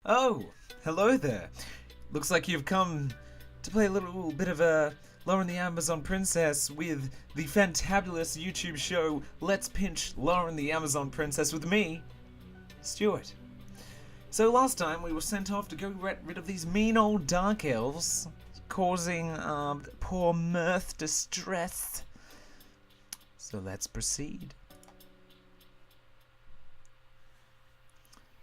Oh, hello there. Looks like you've come to play a little bit of a Loren the Amazon Princess with the fantabulous YouTube show Let's Pinch Loren the Amazon Princess with me, Stuart. So last time we were sent off to go get rid of these mean old dark elves, causing poor Mirth distress. So let's proceed.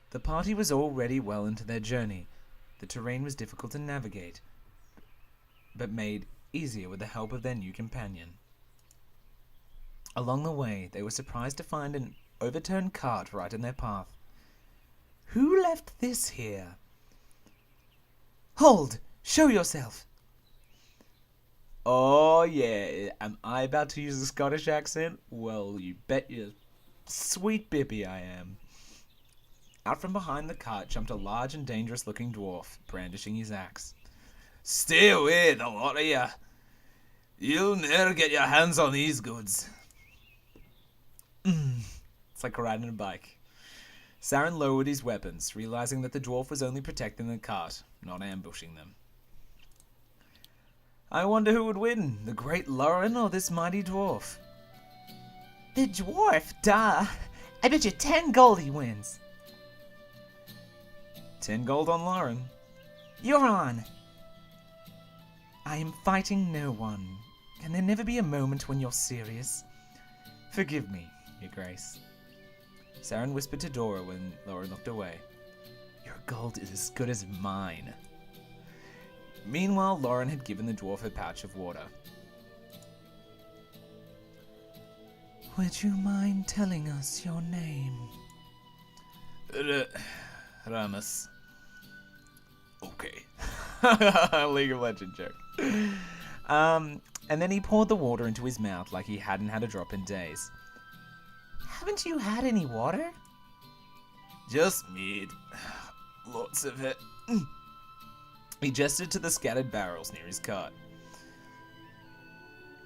The party was already well into their journey. The terrain was difficult to navigate, but made easier with the help of their new companion. Along the way, they were surprised to find an overturned cart right in their path. Who left this here? Hold! Show yourself! Oh yeah, am I about to use a Scottish accent? Well, you bet your sweet bippy I am. Out from behind the cart jumped a large and dangerous-looking dwarf, brandishing his axe. Stay away, the lot of ya! You'll never get your hands on these goods. It's like riding a bike. Saren lowered his weapons, realizing that the dwarf was only protecting the cart, not ambushing them. I wonder who would win, the great Loren or this mighty dwarf? The dwarf, duh! I bet you 10 gold he wins. 10 gold on Loren. You're on! I am fighting no one. Can there never be a moment when you're serious? Forgive me, your grace. Saren whispered to Dora when Loren looked away. Your gold is as good as mine. Meanwhile, Loren had given the dwarf a pouch of water. Would you mind telling us your name? Ramus. Okay. League of Legends joke. And then he poured the water into his mouth like he hadn't had a drop in days. Haven't you had any water? Just mead. Lots of it. He gestured to the scattered barrels near his cart.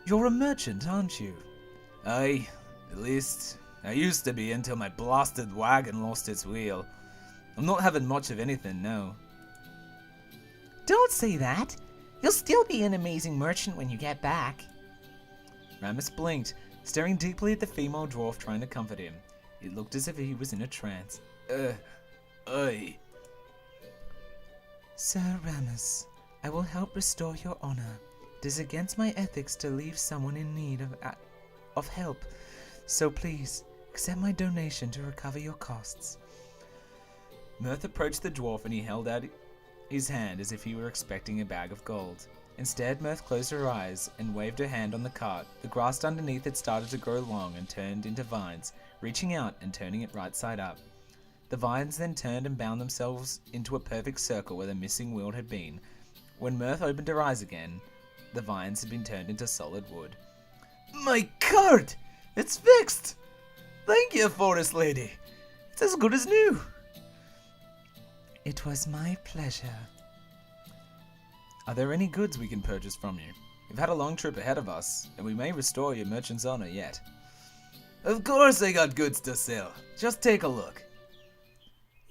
You're a merchant, aren't you? Aye, at least I used to be until my blasted wagon lost its wheel. I'm not having much of anything now. Don't say that. You'll still be an amazing merchant when you get back. Ramus blinked, staring deeply at the female dwarf trying to comfort him. It looked as if he was in a trance. Aye. Sir Ramus, I will help restore your honor. It is against my ethics to leave someone in need of help, so please accept my donation to recover your costs. Mirth approached the dwarf and he held out his hand as if he were expecting a bag of gold. Instead, Mirth closed her eyes and waved her hand on the cart. The grass underneath it started to grow long and turned into vines, reaching out and turning it right side up. The vines then turned and bound themselves into a perfect circle where the missing wheel had been. When Mirth opened her eyes again, the vines had been turned into solid wood. My cart! It's fixed! Thank you, Forest Lady. It's as good as new. It was my pleasure. Are there any goods we can purchase from you? We've had a long trip ahead of us, and we may restore your merchant's honor yet. Of course I got goods to sell. Just take a look.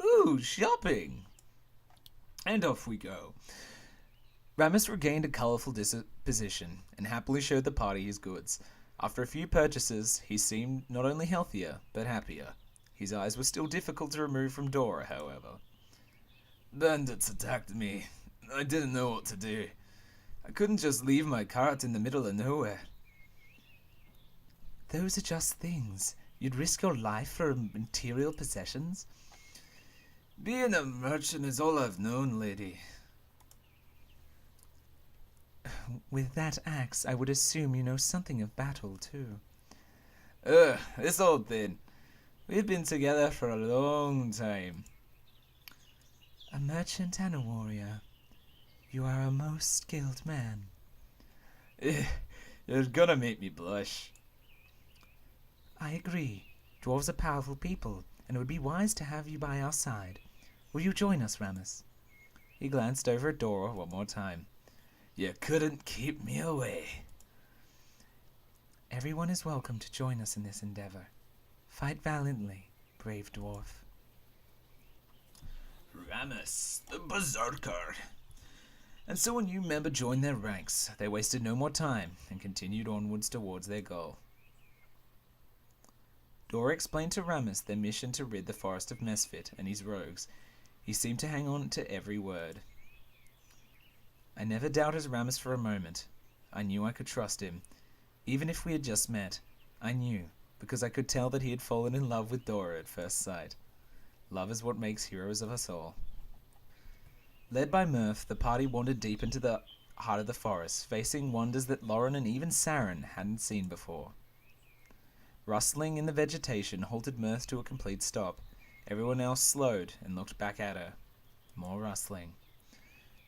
Ooh, shopping! And off we go. Ramus regained a colourful disposition and happily showed the party his goods. After a few purchases, he seemed not only healthier, but happier. His eyes were still difficult to remove from Dora, however. Bandits attacked me. I didn't know what to do. I couldn't just leave my cart in the middle of nowhere. Those are just things. You'd risk your life for material possessions? Being a merchant is all I've known, lady. With that axe, I would assume you know something of battle, too. This old thing. We've been together for a long time. A merchant and a warrior. You are a most skilled man. You're gonna make me blush. I agree. Dwarves are powerful people, and it would be wise to have you by our side. Will you join us, Ramus? He glanced over at Dora one more time. You couldn't keep me away. Everyone is welcome to join us in this endeavor. Fight valiantly, brave dwarf. Ramus, the Berserker. And so a new member joined their ranks. They wasted no more time and continued onwards towards their goal. Dora explained to Ramus their mission to rid the forest of Mesfit and his rogues. He seemed to hang on to every word. I never doubted Ramus for a moment. I knew I could trust him. Even if we had just met, I knew, because I could tell that he had fallen in love with Dora at first sight. Love is what makes heroes of us all. Led by Murph, the party wandered deep into the heart of the forest, facing wonders that Loren and even Saren hadn't seen before. Rustling in the vegetation halted Mirth to a complete stop. Everyone else slowed and looked back at her. More rustling.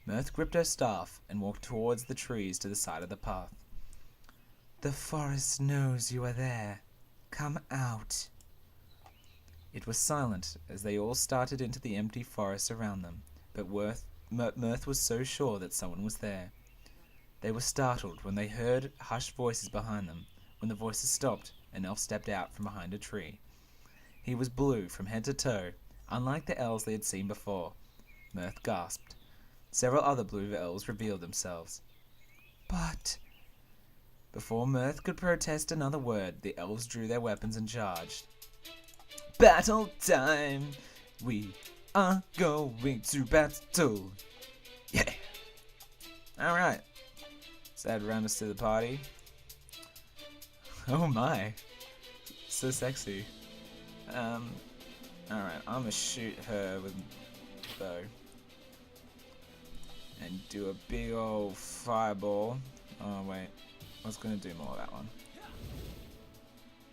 Mirth gripped her staff and walked towards the trees to the side of the path. The forest knows you are there. Come out. It was silent as they all started into the empty forest around them, but Mirth was so sure that someone was there. They were startled when they heard hushed voices behind them. When the voices stopped, an elf stepped out from behind a tree. He was blue from head to toe, unlike the elves they had seen before. Mirth gasped. Several other blue elves revealed themselves. But... Before Mirth could protest another word, the elves drew their weapons and charged. Battle time! We are going to battle! Yeah! Alright. Let's add Ramus to the party. Oh my. So sexy. Alright, I'm gonna shoot her with a bow. And do a big old fireball. Oh wait, I was gonna do more of that one.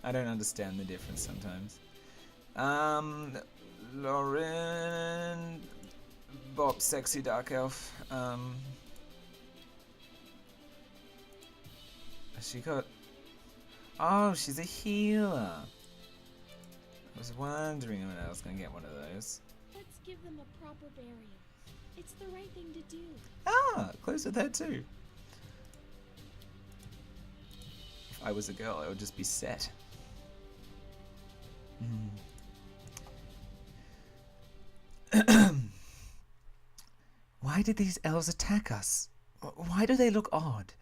I don't understand the difference sometimes. Loren, Bob, sexy dark elf. Has she got? Oh, she's a healer. I was wondering when I was gonna get one of those. Let's give them a proper burial. It's the right thing to do. Ah, close to that too. If I was a girl, I would just be set. Why did these elves attack us? Why do they look odd?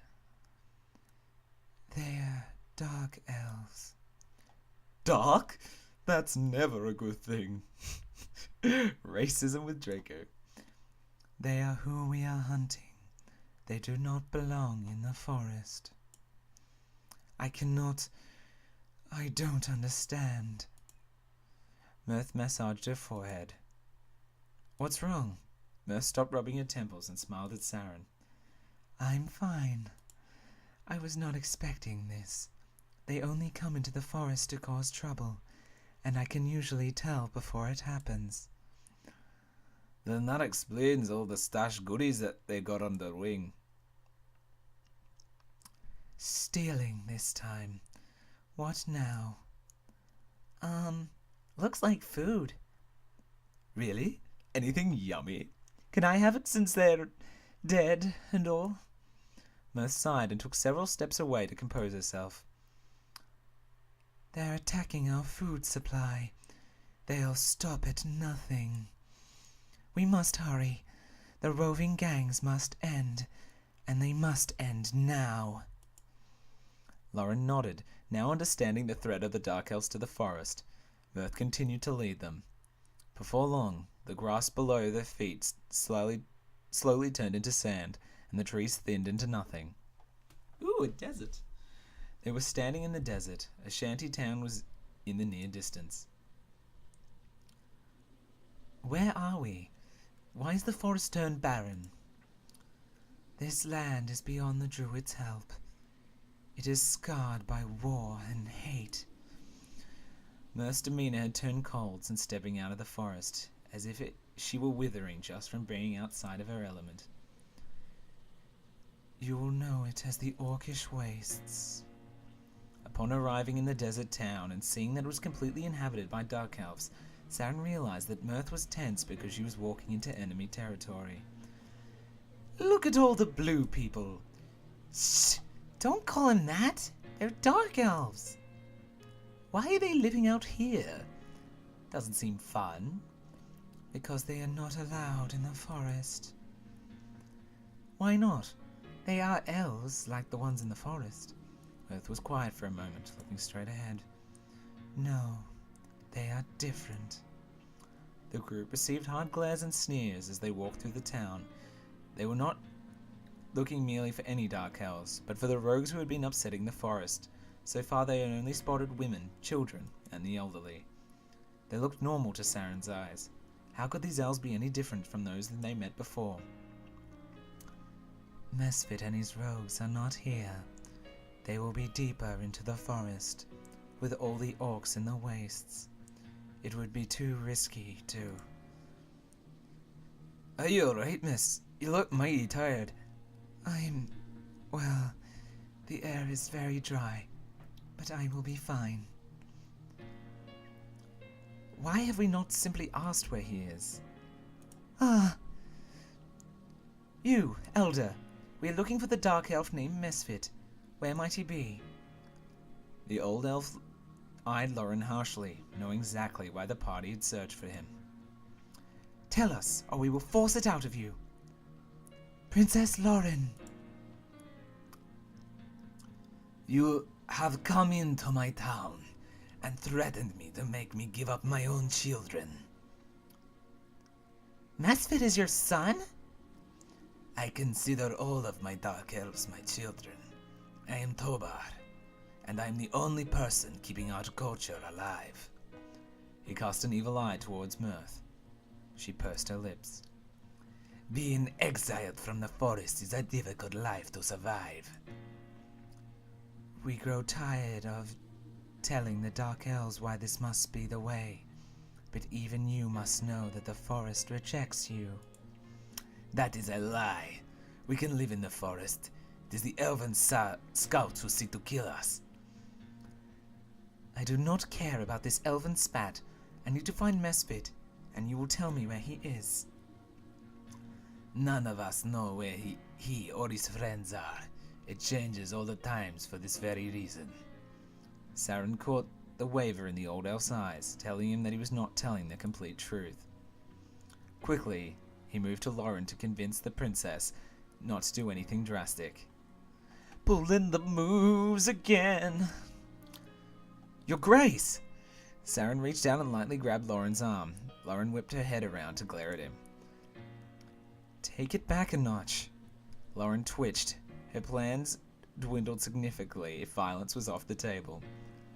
They're dark elves. Dark? That's never a good thing. Racism with Draco. They are who we are hunting. They do not belong in the forest. I don't understand. Mirth massaged her forehead. What's wrong? Mirth stopped rubbing her temples and smiled at Saren. I'm fine. I was not expecting this. They only come into the forest to cause trouble, and I can usually tell before it happens. Then that explains all the stashed goodies that they got on their wing. Stealing this time. What now? Looks like food. Really? Anything yummy? Can I have it since they're dead and all? Mirth sighed and took several steps away to compose herself. They're attacking our food supply. They'll stop at nothing. We must hurry. The roving gangs must end, and they must end now. Loren nodded, now understanding the threat of the Dark Elves to the forest. Mirth continued to lead them. Before long, the grass below their feet slowly turned into sand, and the trees thinned into nothing. Ooh, a desert! They were standing in the desert. A shanty town was in the near distance. Where are we? Why is the forest turned barren? This land is beyond the Druids' help. It is scarred by war and hate. Mirth's demeanor had turned cold since stepping out of the forest, as if she were withering just from being outside of her element. You will know it as the Orcish Wastes. Upon arriving in the desert town and seeing that it was completely inhabited by dark elves, Saren realized that Mirth was tense because she was walking into enemy territory. Look at all the blue people. Shh! Don't call them that. They're dark elves. Why are they living out here? Doesn't seem fun. Because they are not allowed in the forest. Why not? They are elves, like the ones in the forest. Earth was quiet for a moment, looking straight ahead. No, they are different. The group received hard glares and sneers as they walked through the town. They were not looking merely for any dark elves, but for the rogues who had been upsetting the forest. So far they had only spotted women, children, and the elderly. They looked normal to Saren's eyes. How could these elves be any different from those that they met before? Mesfit and his rogues are not here. They will be deeper into the forest, with all the orcs in the wastes. It would be too risky to... Are you alright, miss? You look mighty tired. Well, the air is very dry, but I will be fine. Why have we not simply asked where he is? You, Elder. We are looking for the dark elf named Mesfit. Where might he be? The old elf eyed Loren harshly, knowing exactly why the party had searched for him. Tell us, or we will force it out of you. Princess Loren. You have come into my town and threatened me to make me give up my own children. Mesfit is your son? I consider all of my dark elves my children. I am Tobar, and I am the only person keeping our culture alive. He cast an evil eye towards Mirth. She pursed her lips. Being exiled from the forest is a difficult life to survive. We grow tired of telling the Dark Elves why this must be the way, but even you must know that the forest rejects you. That is a lie. We can live in the forest. It is the elven scouts who seek to kill us. I do not care about this elven spat. I need to find Mesfit, and you will tell me where he is. None of us know where he or his friends are. It changes all the times for this very reason. Saren caught the waver in the old elf's eyes, telling him that he was not telling the complete truth. Quickly, he moved to Loren to convince the princess not to do anything drastic. Pulling the moves again. Your Grace! Saren reached out and lightly grabbed Loren's arm. Loren whipped her head around to glare at him. Take it back a notch. Loren twitched. Her plans dwindled significantly if violence was off the table.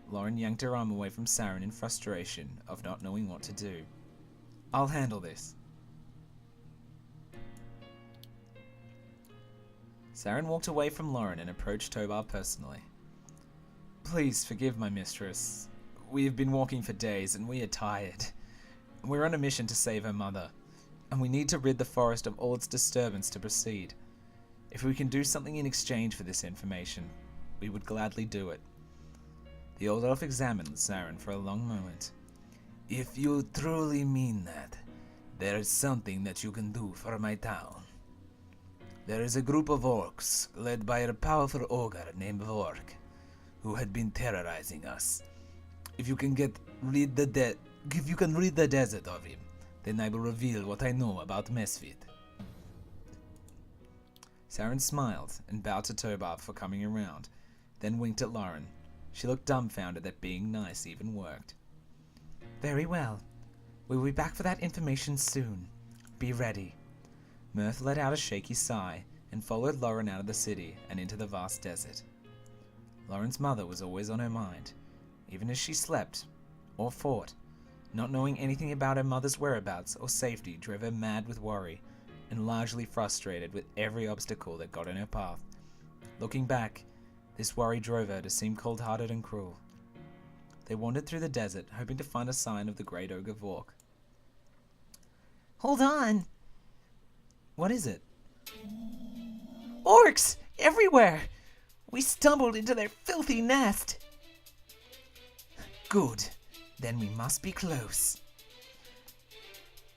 Loren yanked her arm away from Saren in frustration of not knowing what to do. I'll handle this. Saren walked away from Loren and approached Tobar personally. Please forgive my mistress. We have been walking for days and we are tired. We're on a mission to save her mother, and we need to rid the forest of all its disturbance to proceed. If we can do something in exchange for this information, we would gladly do it. The old elf examined Saren for a long moment. If you truly mean that, there is something that you can do for my town. There is a group of orcs led by a powerful ogre named Vork, who had been terrorizing us. If you can rid the desert of him, then I will reveal what I know about Mesfit. Saren smiled and bowed to Tobar for coming around, then winked at Loren. She looked dumbfounded that being nice even worked. Very well. We will be back for that information soon. Be ready. Mirth let out a shaky sigh and followed Loren out of the city and into the vast desert. Loren's mother was always on her mind, even as she slept or fought. Not knowing anything about her mother's whereabouts or safety drove her mad with worry and largely frustrated with every obstacle that got in her path. Looking back, this worry drove her to seem cold-hearted and cruel. They wandered through the desert, hoping to find a sign of the great ogre Vork. Hold on! What is it? Orcs! Everywhere! We stumbled into their filthy nest! Good. Then we must be close.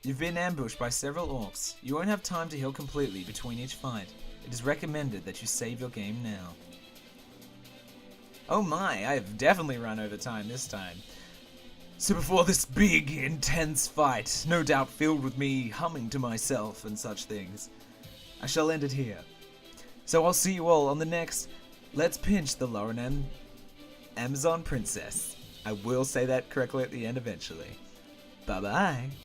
You've been ambushed by several orcs. You won't have time to heal completely between each fight. It is recommended that you save your game now. Oh my, I have definitely run over time this time. So before this big, intense fight, no doubt filled with me humming to myself and such things, I shall end it here. So I'll see you all on the next Let's Pinch the Loren Amazon Princess. I will say that correctly at the end eventually. Bye-bye.